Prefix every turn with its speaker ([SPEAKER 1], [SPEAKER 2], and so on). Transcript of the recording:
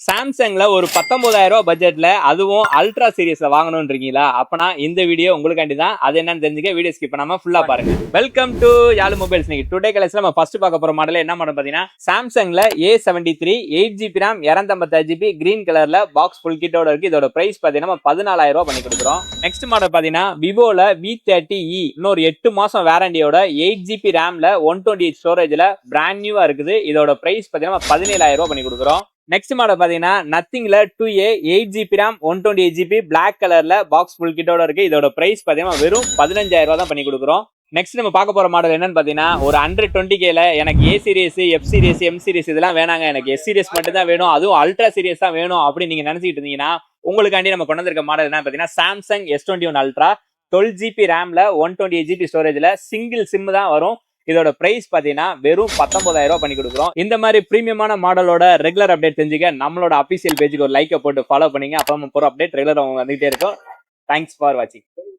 [SPEAKER 1] சாம்சங்ல ஒரு 19,000 ரூபாய் பட்ஜெட்ல அதுவும் அல்ட்ரா சீரிஸ்ல வாங்கணும்ன்றீங்களா? அப்பனா இந்த வீடியோ உங்களுக்காண்டி தான். அது என்னன்னு தெரிஞ்சுக்க வீடியோ ஸ்கிப் பண்ணாம ஃபுல்லா பாருங்க. Welcome to Yazh mobiles. நீங்க டுடே கலெக்ஷன்ல நம்ம ஃபர்ஸ்ட் பார்க்க போற மாடல் என்ன மாடல் பாத்தீங்கன்னா சாம்சங்ல A73 8GB RAM 256GB green கலர்ல பாக்ஸ் ஃபுல் கிட்டோட இருக்கு. இதோட பிரைஸ் பாத்தீங்கன்னா நம்ம 14,000 ரூபாய் பண்ணி கொடுக்குறோம். நெக்ஸ்ட் மாடல் பாத்தீங்கன்னா விவோல V30e இன்னொரு 8 மாசம் வாரண்டியோட 8GB RAMல 128 ஸ்டோரேஜ்ல பிராண்ட் நியூவா இருக்குது. இதோட பிரைஸ் பாத்தீங்கன்னா 17,000 ரூபாய் பண்ணி கொடுக்குறோம். நெக்ஸ்ட் மாடல் பாத்தீங்கன்னா நத்திங்ல 2A 8GB RAM 128GB black கலர்ல பாக்ஸ் ஃபுல் கிட்டோட இருக்கு. இதோட பிரைஸ் பாத்தீங்கன்னா வெறும் 15,000 ரூபாய் தான் பண்ணி கொடுக்குறோம். நெக்ஸ்ட் நம்ம பார்க்க போற மாடல் என்னன்னு பாத்தீங்கன்னா ஒரு 120Kல எனக்கு A series F series M series இதெல்லாம் வேணாங்க, எனக்கு S சீரிஸ் மட்டும் தான் வேணும், அதுவும் அல்ட்ரா சீரிஸ் தான் வேணும் அப்படின்னு நீங்க நினைச்சிட்டு இருந்தீங்கன்னா உங்களுக்காண்டி நம்ம கொண்டு வந்திருக்க மாடல் என்ன பாத்தீங்கன்னா சாம்சங் S21 அல்ட்ரா 12GB RAMல 128GB ஸ்டோரேஜ்ல சிங்கிள் சிம் தான் வரும். இதோட பிரைஸ் பாத்தீங்கன்னா வெறும் 19,000 ரூபாய் பண்ணி கொடுக்குறோம். இந்த மாதிரி பிரீமியமான மாடலோட ரெகுலர் அப்டேட் தெரிஞ்சுக்க நம்மளோட அபிஷியல் பேஜுக்கு ஒரு லைக்கை போட்டு ஃபாலோ பண்ணீங்க. அப்போ நம்ம போற அப்டேட் ரெகுலர் வந்துகிட்டே இருக்கும். தேங்க்ஸ் ஃபார் வாட்சிங்.